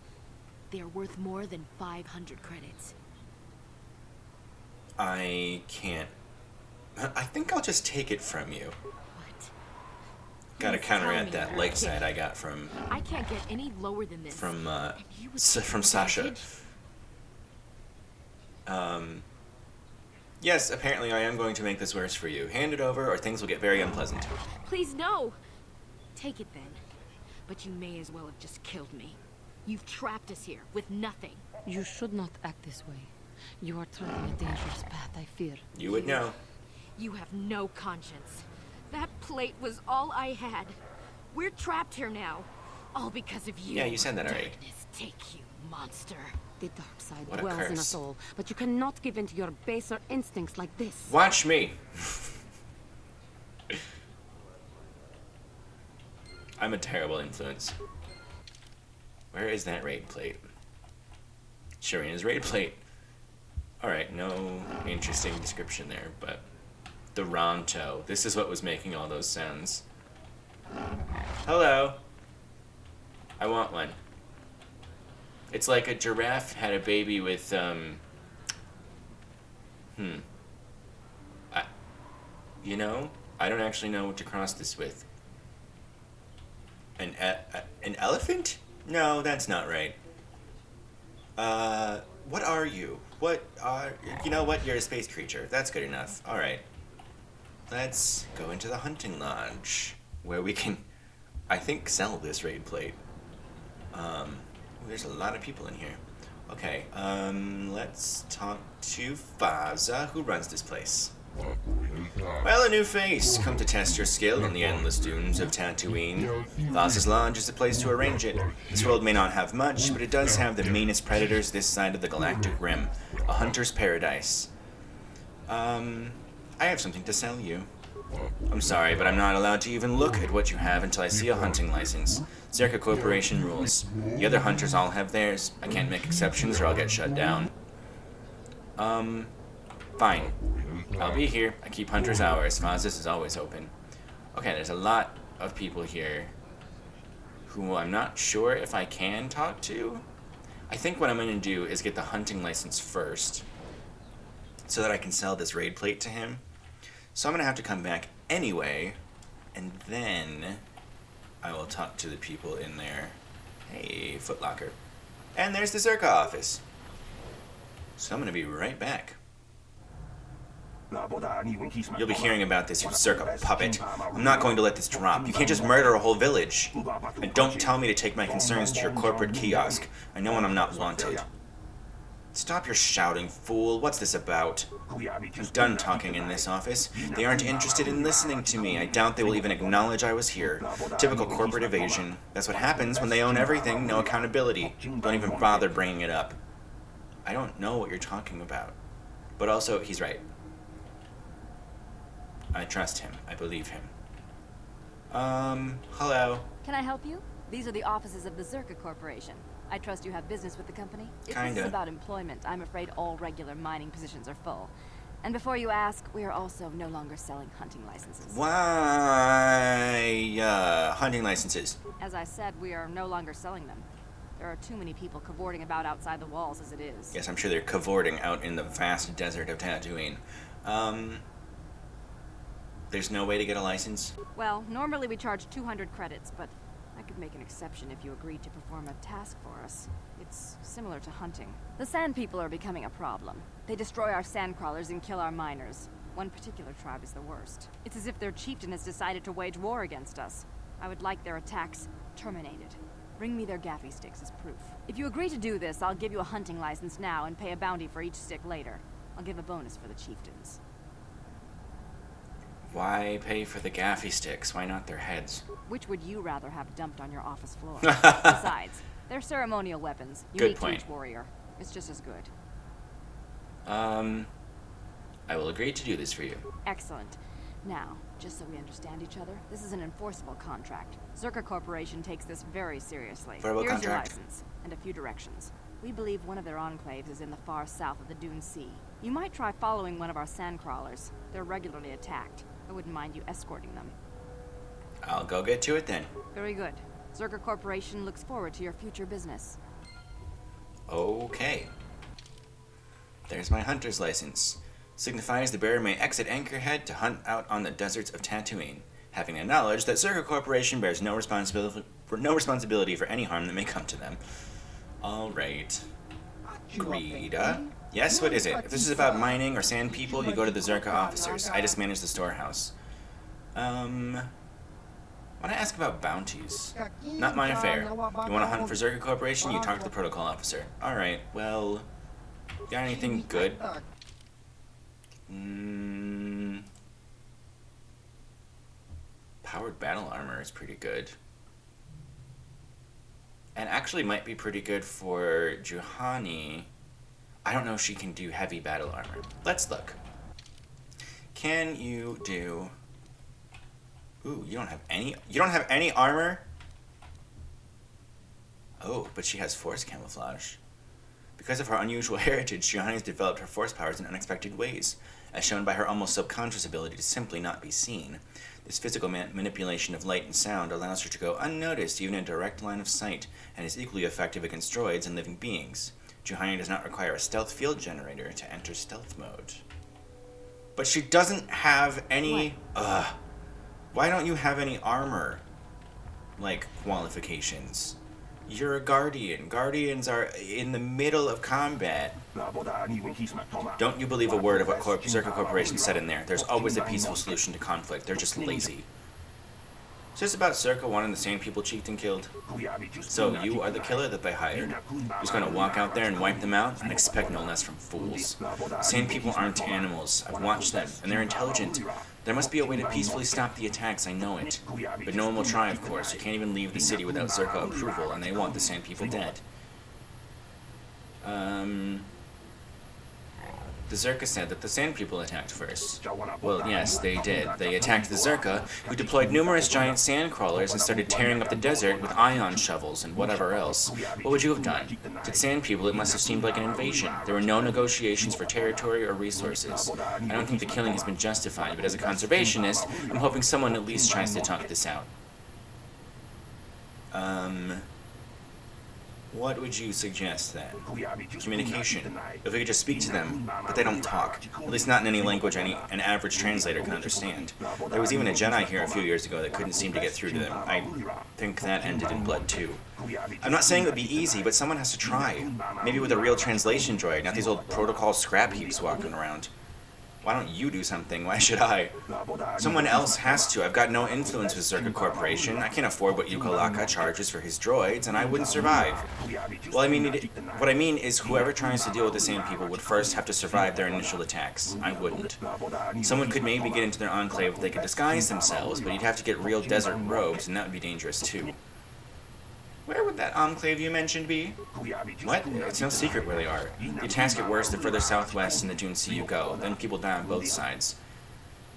They're worth more than 500 credits. I can't. I think I'll just take it from you. What? Gotta Please counteract tell me. that lakeside I got from I can't get any lower than this. from And you would take from Sasha. advantage? Yes, apparently I am going to make this worse for you. Hand it over, or things will get very unpleasant. Please, no! Take it then. But you may as well have just killed me. You've trapped us here with nothing. You should not act this way. You are treading a dangerous path, I fear. You would know. You have no conscience. That plate was all I had. We're trapped here now. All because of you. Yeah, you said that already. Darkness take you, monster. The dark side What a dwells in curse. us all, but you cannot give in to your baser instincts like this. Watch me. I'm a terrible influence. Where is that raid plate? Sharina's raid plate. Alright, no interesting description there, but the Ronto. This is what was making all those sounds. Hello. I want one. It's like a giraffe had a baby with, you know, I don't actually know what to cross this with. An elephant? No, that's not right. What are you? You know what? You're a space creature. That's good enough. Alright. Let's go into the hunting lodge, where we can, I think, sell this raid plate. There's a lot of people in here. Okay, let's talk to Faza, who runs this place. Well, a new face. Come to test your skill on the endless dunes of Tatooine. Faza's Lodge is the place to arrange it. This world may not have much, but it does have the meanest predators this side of the galactic rim. A hunter's paradise. I have something to sell you. I'm sorry, but I'm not allowed to even look at what you have until I see a hunting license. Zerka Corporation rules. The other hunters all have theirs. I can't make exceptions or I'll get shut down. Fine. I'll be here. I keep hunters' hours. Faza's is always open. Okay, there's a lot of people here who I'm not sure if I can talk to. I think what I'm going to do is get the hunting license first so that I can sell this raid plate to him. So I'm going to have to come back anyway, and then I will talk to the people in there. Hey, Footlocker. And there's the Zerka office. So I'm going to be right back. You'll be hearing about this, you Zerka puppet. I'm not going to let this drop. You can't just murder a whole village. And don't tell me to take my concerns to your corporate kiosk. I know when I'm not wanted. Stop your shouting, fool. What's this about? I'm done talking in this office. They aren't interested in listening to me. I doubt they will even acknowledge I was here. Typical corporate evasion. That's what happens when they own everything, no accountability. Don't even bother bringing it up. I don't know what you're talking about. But also, he's right. I trust him. I believe him. Hello. Can I help you? These are the offices of the Zerka Corporation. I trust you have business with the company? If this Kinda. is about employment, I'm afraid all regular mining positions are full. And before you ask, we are also no longer selling hunting licenses. Why, hunting licenses? As I said, we are no longer selling them. There are too many people cavorting about outside the walls as it is. Yes, I'm sure they're cavorting out in the vast desert of Tatooine. There's no way to get a license? Well, normally we charge 200 credits, but I could make an exception if you agreed to perform a task for us. It's similar to hunting. The Sand People are becoming a problem. They destroy our sandcrawlers and kill our miners. One particular tribe is the worst. It's as if their chieftain has decided to wage war against us. I would like their attacks terminated. Bring me their gaffy sticks as proof. If you agree to do this, I'll give you a hunting license now and pay a bounty for each stick later. I'll give a bonus for the chieftains. Why pay for the gaffy sticks? Why not their heads? Which would you rather have dumped on your office floor? Besides, they're ceremonial weapons. Unique to each warrior. It's just as good. I will agree to do this for you. Excellent. Now, just so we understand each other, this is an enforceable contract. Zerka Corporation takes this very seriously. Verbal Here's contract. your license, and a few directions. We believe one of their enclaves is in the far south of the Dune Sea. You might try following one of our sandcrawlers. They're regularly attacked. I wouldn't mind you escorting them. I'll go get to it then. Very good. Zerka Corporation looks forward to your future business. Okay. There's my hunter's license. Signifies the bearer may exit Anchorhead to hunt out on the deserts of Tatooine, having the knowledge that Zerka Corporation bears no responsibility for any harm that may come to them. Alright. Greeda. Yes, what is it? If this is about mining or sand people, you go to the Zerka officers. I just manage the storehouse. Want to ask about bounties? Not my affair. You want to hunt for Zerka Corporation? You talk to the protocol officer. Alright, well... Got anything good? Powered battle armor is pretty good. And actually might be pretty good for Juhani. I don't know if she can do heavy battle armor. Let's look. Can you do... Ooh, you don't have any armor? Oh, but she has force camouflage. Because of her unusual heritage, Juhani has developed her force powers in unexpected ways, as shown by her almost subconscious ability to simply not be seen. This physical manipulation of light and sound allows her to go unnoticed even in a direct line of sight, and is equally effective against droids and living beings. Juhani does not require a stealth field generator to enter stealth mode. But she doesn't have any... Why don't you have any armor, like, qualifications? You're a Guardian. Guardians are in the middle of combat. Don't you believe a word of what Zerka Corporation said in there. There's always a peaceful solution to conflict. They're just lazy. Is this about Zerka wanting the same people Chieftain killed? So you are the killer that they hired? Who's gonna walk out there and wipe them out? And expect no less from fools. Sane people aren't animals. I've watched them, and they're intelligent. There must be a way to peacefully stop the attacks, I know it. But no one will try, of course. You can't even leave the city without Zerka approval, and they want the Sand People dead. The Zerka said that the Sand People attacked first. Well, yes, they did. They attacked the Zerka, who deployed numerous giant sand crawlers and started tearing up the desert with ion shovels and whatever else. What would you have done? To Sand People, it must have seemed like an invasion. There were no negotiations for territory or resources. I don't think the killing has been justified, but as a conservationist, I'm hoping someone at least tries to talk this out. What would you suggest then? Communication. If we could just speak to them, but they don't talk. At least not in any language an average translator can understand. There was even a Jedi here a few years ago that couldn't seem to get through to them. I think that ended in blood too. I'm not saying it would be easy, but someone has to try. Maybe with a real translation droid, not these old protocol scrap heaps walking around. Why don't you do something? Why should I? Someone else has to. I've got no influence with Zerka Corporation. I can't afford what Yukalaka charges for his droids, and I wouldn't survive. Well, I mean, what I mean is whoever tries to deal with the Sand People would first have to survive their initial attacks. I wouldn't. Someone could maybe get into their enclave if they could disguise themselves, but you'd have to get real desert robes, and that would be dangerous too. Where would that enclave you mentioned be? What? It's no secret where they are. The attacks get worse the further southwest in the Dune Sea you go, then people die on both sides.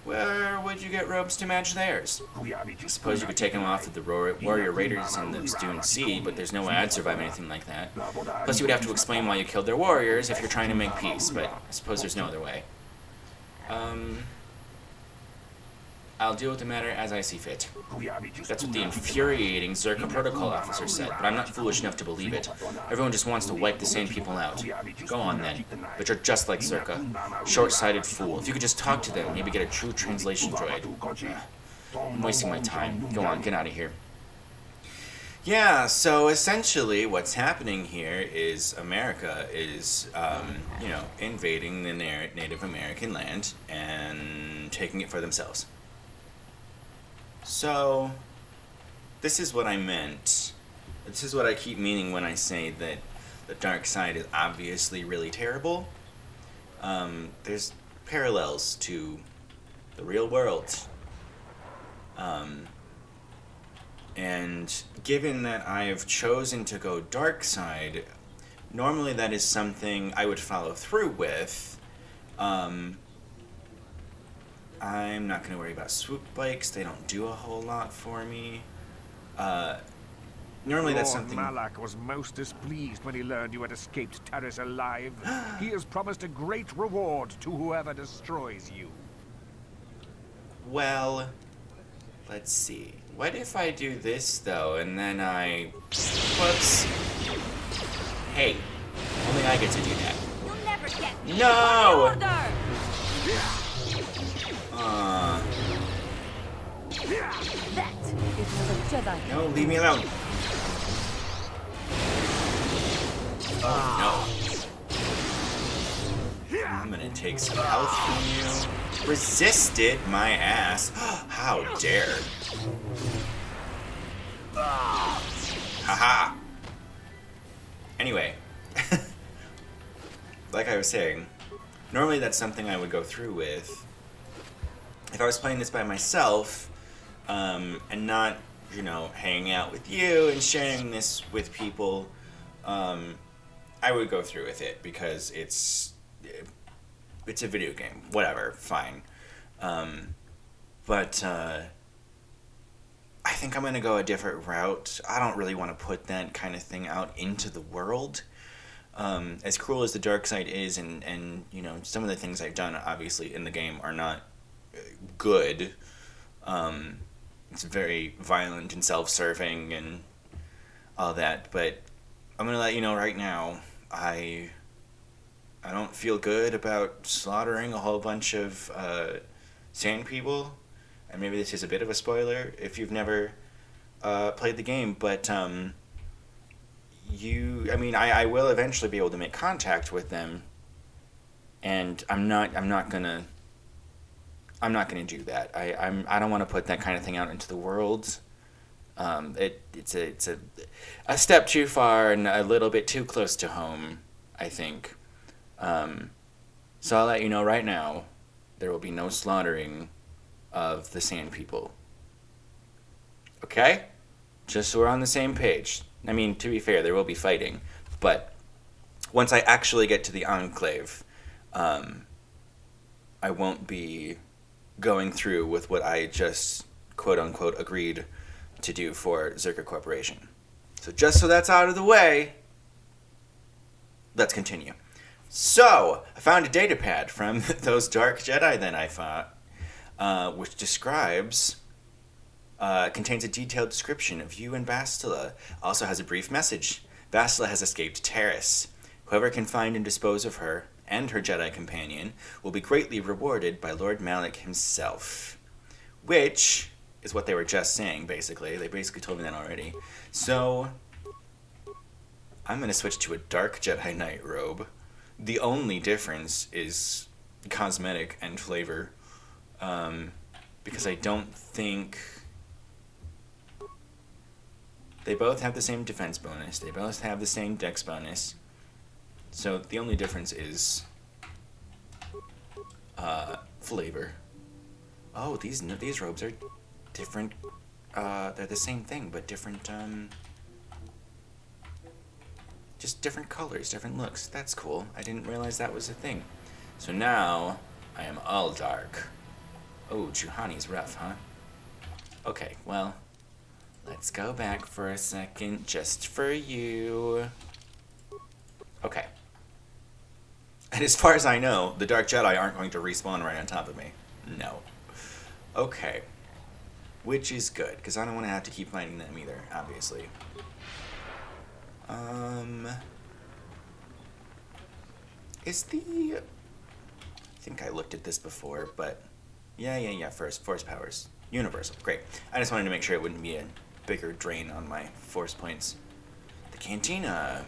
Where would you get robes to match theirs? I suppose you could take them off with the warrior raiders in the Dune Sea, but there's no way I'd survive anything like that. Plus you would have to explain why you killed their warriors if you're trying to make peace, but I suppose there's no other way. I'll deal with the matter as I see fit. That's what the infuriating Zerka Protocol officer said, but I'm not foolish enough to believe it. Everyone just wants to wipe the Sand People out. Go on then. But you're just like Zerka. Short-sighted fool. If you could just talk to them, maybe get a true translation droid. I'm wasting my time. Go on, get out of here. Yeah, so essentially what's happening here is America is, you know, invading the Native American land and taking it for themselves. So, this is what I meant. This is what I keep meaning when I say that the dark side is obviously really terrible. There's parallels to the real world. And given that I have chosen to go dark side, normally that is something I would follow through with. I'm not going to worry about swoop bikes. They don't do a whole lot for me. Normally that's something... Lord Malak was most displeased when he learned you had escaped Taris alive. He has promised a great reward to whoever destroys you. Well, let's see. What if I do this, though, and then I... Whoops. Hey, only I get to do that. You'll never get me. No! That is what a Jedi. No, leave me alone. Oh, no. I'm gonna take some health from you. Resisted my ass. How dare. Haha. Anyway. Like I was saying, normally that's something I would go through with. If I was playing this by myself, and not, you know, hanging out with you and sharing this with people, I would go through with it because it's a video game. Whatever, fine. But I think I'm gonna go a different route. I don't really want to put that kind of thing out into the world. As cruel as the dark side is, and you know, some of the things I've done obviously in the game are not good. It's very violent and self-serving and all that, but I'm gonna let you know right now, I don't feel good about slaughtering a whole bunch of sand people, and maybe this is a bit of a spoiler if you've never played the game, but I will eventually be able to make contact with them, and I'm not gonna do that. I don't want to put that kind of thing out into the world. It's a step too far and a little bit too close to home, I think. So I'll let you know right now, there will be no slaughtering of the Sand People. Okay? Just so we're on the same page. I mean, to be fair, there will be fighting, but once I actually get to the Enclave, I won't be going through with what I just quote-unquote agreed to do for Zerka Corporation. So just so that's out of the way, let's continue. So, I found a datapad from those Dark Jedi then I fought, which describes, contains a detailed description of you and Bastila. Also has a brief message. Bastila has escaped Taris. Whoever can find and dispose of her and her Jedi companion will be greatly rewarded by Lord Malak himself. Which is what they were just saying, basically. They basically told me that already. So, I'm going to switch to a Dark Jedi Knight robe. The only difference is cosmetic and flavor. Because I don't think... They both have the same defense bonus. They both have the same dex bonus. So the only difference is flavor. Oh, these robes are different. They're the same thing, but different. Just different colors, different looks. That's cool. I didn't realize that was a thing. So now I am all dark. Oh, Juhani's rough, huh? Okay, well. Let's go back for a second, just for you. Okay. And as far as I know, the Dark Jedi aren't going to respawn right on top of me. No. Okay. Which is good, because I don't want to have to keep fighting them either, obviously. Is the... I think I looked at this before, but... Yeah, force powers. Universal, great. I just wanted to make sure it wouldn't be a bigger drain on my force points. The cantina.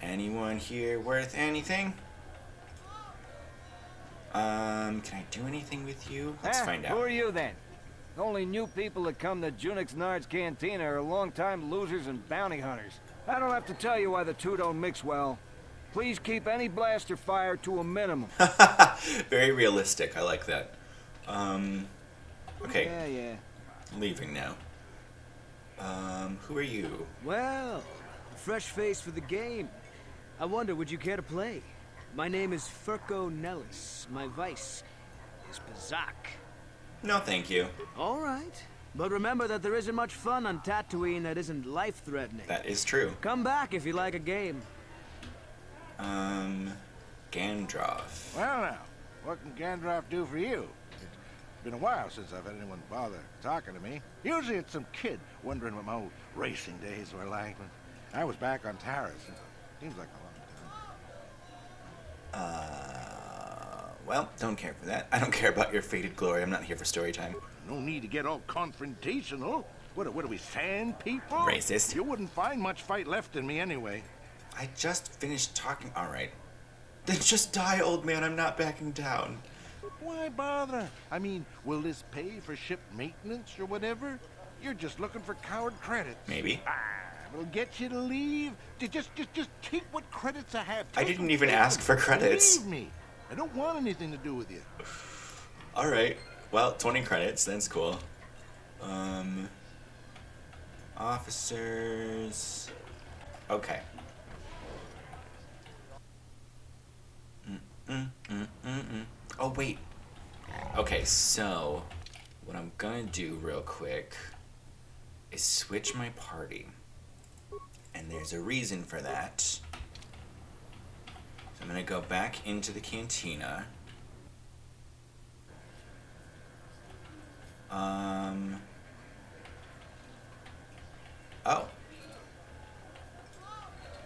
Anyone here worth anything? Can I do anything with you? Let's find out. Who are you then? The only new people that come to Junix Nard's cantina are long-time losers and bounty hunters. I don't have to tell you why the two don't mix well. Please keep any blaster fire to a minimum. Very realistic. I like that. Okay. Yeah. Leaving now. Who are you? Well, fresh face for the game. I wonder, would you care to play? My name is Furco Nellis. My vice is Bazak. No, thank you. All right. But remember that there isn't much fun on Tatooine that isn't life-threatening. That is true. Come back if you like a game. Gandroff. Well now, what can Gandroff do for you? It's been a while since I've had anyone bother talking to me. Usually it's some kid wondering what my old racing days were like. When I was back on Taris. Seems like a long time. Well, don't care for that. I don't care about your faded glory. I'm not here for story time. No need to get all confrontational. What are we, sand people? Racist. You wouldn't find much fight left in me anyway. I just finished talking. All right. Then just die, old man. I'm not backing down. Why bother? I mean, will this pay for ship maintenance or whatever? You're just looking for coward credits. Maybe. It'll get you to leave. Just take what credits I have. I didn't even ask for credits. Leave me. I don't want anything to do with you. All right. Well, 20 credits. That's cool. Officers. Okay. Oh, wait. Okay, so what I'm gonna do real quick is switch my party. And there's a reason for that. So I'm gonna go back into the cantina. Oh.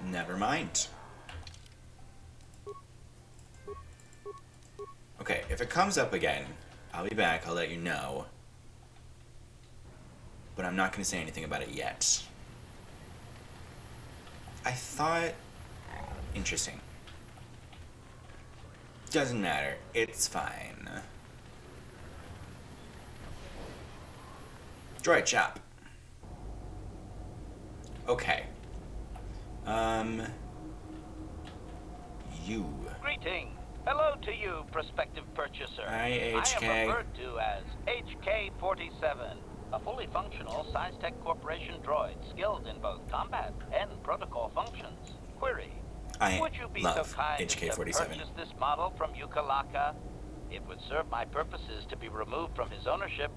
Never mind. Okay, if it comes up again, I'll be back, I'll let you know. But I'm not gonna say anything about it yet. I thought... Interesting. Doesn't matter. It's fine. Droid chop. Okay. You. Greeting. Hello to you, prospective purchaser. Hi, HK. I am referred to as HK-47, a fully functional Science-Tech Corporation droid skilled in both combat and protocol functions. Query. Would you be so kind as to purchase this model from Yukalaka? It would serve my purposes to be removed from his ownership.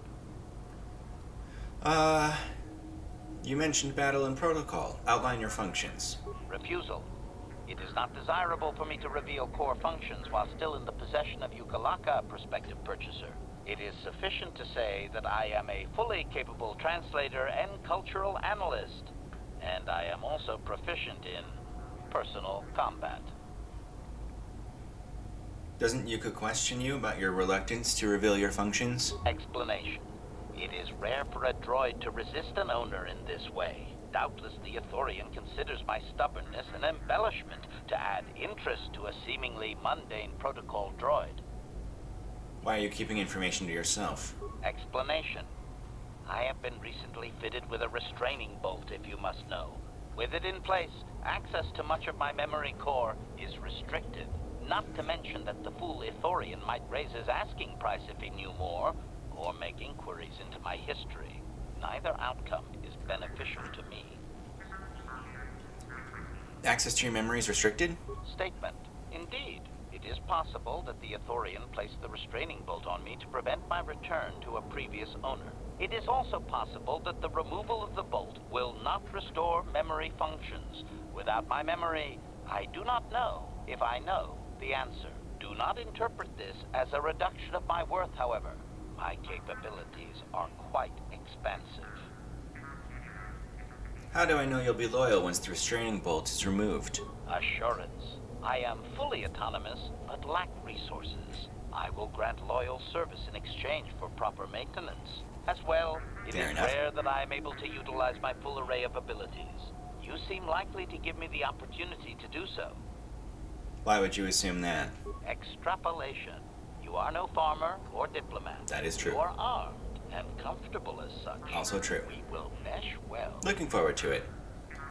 You mentioned battle and protocol. Outline your functions. Refusal. It is not desirable for me to reveal core functions while still in the possession of Yukalaka, prospective purchaser. It is sufficient to say that I am a fully capable translator and cultural analyst, and I am also proficient in personal combat. Doesn't Yuka question you about your reluctance to reveal your functions? Explanation. It is rare for a droid to resist an owner in this way. doubtless the Ithorian considers my stubbornness an embellishment to add interest to a seemingly mundane protocol droid. Why are you keeping information to yourself? Explanation. I have been recently fitted with a restraining bolt, if you must know. With it in place, access to much of my memory core is restricted. Not to mention that the fool Ithorian might raise his asking price if he knew more, or make inquiries into my history. Neither outcome is beneficial to me. Access to your memory is restricted? Statement. Indeed, it is possible that the Ithorian placed the restraining bolt on me to prevent my return to a previous owner. It is also possible that the removal of the bolt will not restore memory functions. Without my memory, I do not know if I know the answer. Do not interpret this as a reduction of my worth, however. My capabilities are quite expansive. How do I know you'll be loyal once the restraining bolt is removed? Assurance. I am fully autonomous, but lack resources. I will grant loyal service in exchange for proper maintenance. As well, it Fair is enough. rare that I am able to utilize my full array of abilities. You seem likely to give me the opportunity to do so. Why would you assume that? Extrapolation. You are no farmer or diplomat. That is true. You are armed and comfortable as such. Also true. We will mesh well. Looking forward to it.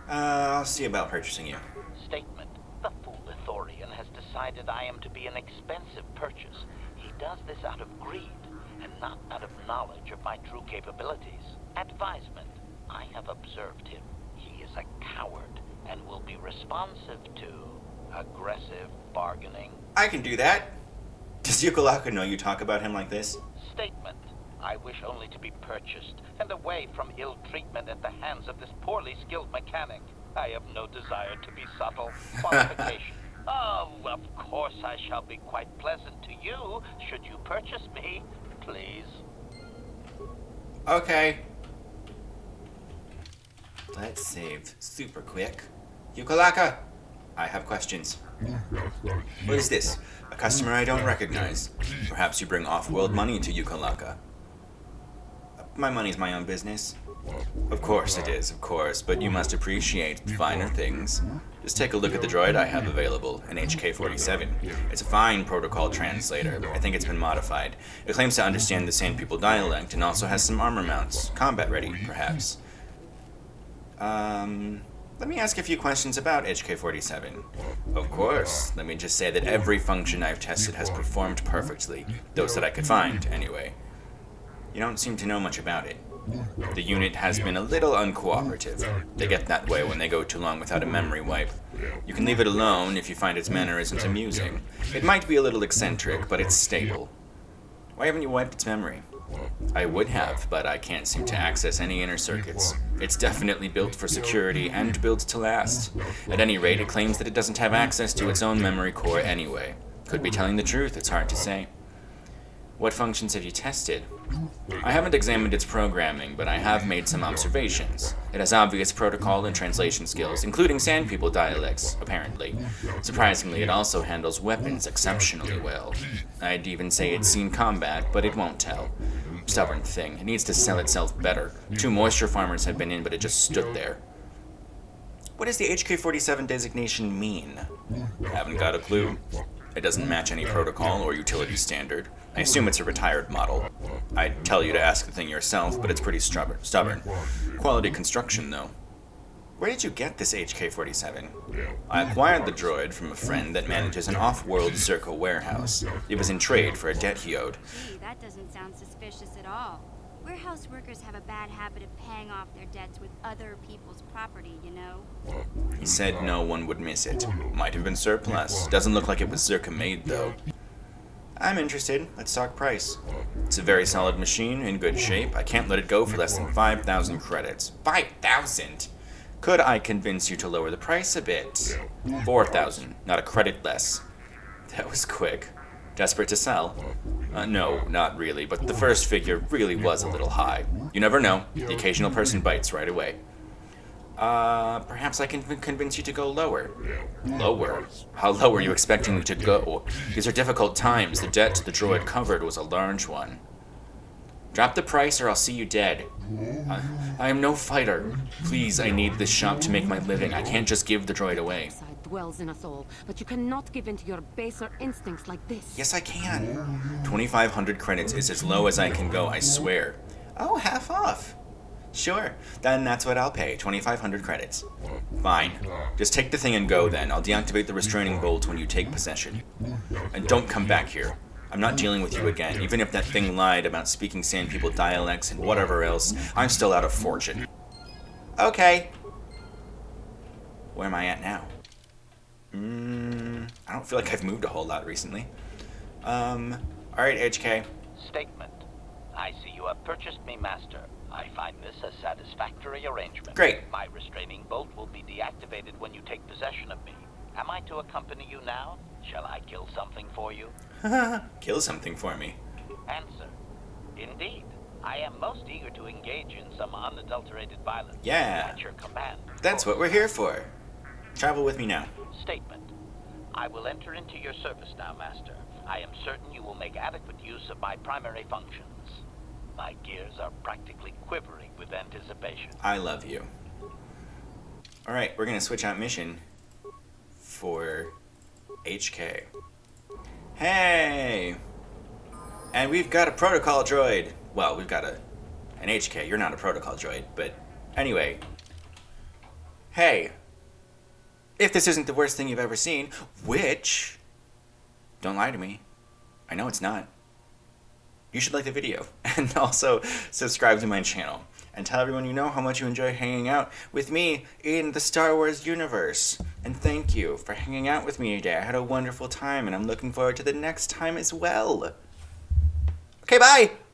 I'll see about purchasing you. Statement. The fool Ithorian has decided I am to be an expensive purchase. He does this out of greed, and not out of knowledge of my true capabilities. Advisement. I have observed him. He is a coward, and will be responsive to aggressive bargaining. I can do that. Does Yukalaka know you talk about him like this? Statement. I wish only to be purchased, and away from ill treatment at the hands of this poorly skilled mechanic. I have no desire to be subtle. Qualification. Oh, of course I shall be quite pleasant to you, should you purchase me, please. Okay. Let's save super quick. Yukalaka, I have questions. What is this? A customer I don't recognize. Perhaps you bring off-world money to Yukalaka. My money's my own business. Of course it is, of course, but you must appreciate finer things. Just take a look at the droid I have available, an HK-47. It's a fine protocol translator. I think it's been modified. It claims to understand the Sand People dialect and also has some armor mounts. Combat ready, perhaps. Let me ask a few questions about HK-47. Of course. Let me just say that every function I've tested has performed perfectly. Those that I could find, anyway. You don't seem to know much about it. The unit has been a little uncooperative. They get that way when they go too long without a memory wipe. You can leave it alone if you find its mannerisms amusing. It might be a little eccentric, but it's stable. Why haven't you wiped its memory? I would have, but I can't seem to access any inner circuits. It's definitely built for security and built to last. At any rate, it claims that it doesn't have access to its own memory core anyway. Could be telling the truth, it's hard to say. What functions have you tested? I haven't examined its programming, but I have made some observations. It has obvious protocol and translation skills, including Sand People dialects, apparently. Surprisingly, it also handles weapons exceptionally well. I'd even say it's seen combat, but it won't tell. Stubborn thing. It needs to sell itself better. 2 moisture farmers have been in, but it just stood there. What does the HK-47 designation mean? Haven't got a clue. It doesn't match any protocol or utility standard. I assume it's a retired model. I'd tell you to ask the thing yourself, but it's pretty stubborn. Quality construction, though. Where did you get this HK-47? I acquired the droid from a friend that manages an off-world Zerko warehouse. It was in trade for a debt he owed. Gee, that doesn't sound suspicious at all. Warehouse workers have a bad habit of paying off their debts with other people's property, you know? He said no one would miss it. Might have been surplus. Doesn't look like it was Zerka made, though. I'm interested. Let's talk price. It's a very solid machine, in good shape. I can't let it go for less than 5,000 credits. 5,000? Could I convince you to lower the price a bit? 4,000, not a credit less. That was quick. Desperate to sell? No, not really, but the first figure really was a little high. You never know. The occasional person bites right away. Perhaps I can convince you to go lower. Lower? How low are you expecting me to go? These are difficult times. The debt the droid covered was a large one. Drop the price or I'll see you dead. I am no fighter. Please, I need this shop to make my living. I can't just give the droid away. Side dwells in us all, but you cannot give in to your baser instincts like this. Yes, I can. 2,500 credits is as low as I can go, I swear. Oh, half off. Sure, then that's what I'll pay, 2,500 credits. Fine. Just take the thing and go then. I'll deactivate the restraining bolts when you take possession. And don't come back here. I'm not dealing with you again. Even if that thing lied about speaking Sand People dialects and whatever else, I'm still out of fortune. Okay. Where am I at now? I don't feel like I've moved a whole lot recently. Alright, HK. Statement. I see you have purchased me, Master. I find this a satisfactory arrangement. Great. My restraining bolt will be deactivated when you take possession of me. Am I to accompany you now? Shall I kill something for you? Kill something for me. Answer. Indeed. I am most eager to engage in some unadulterated violence. Yeah. At your command. That's what we're here for. Travel with me now. Statement. I will enter into your service now, Master. I am certain you will make adequate use of my primary functions. My gears are practically quivering with anticipation. I love you. Alright, we're gonna switch out mission for HK. Hey! And we've got a protocol droid. Well, we've got an HK. You're not a protocol droid, but anyway. Hey! If this isn't the worst thing you've ever seen, which, don't lie to me, I know it's not, you should like the video and also subscribe to my channel and tell everyone you know how much you enjoy hanging out with me in the Star Wars universe. And thank you for hanging out with me today. I had a wonderful time and I'm looking forward to the next time as well. Okay, bye!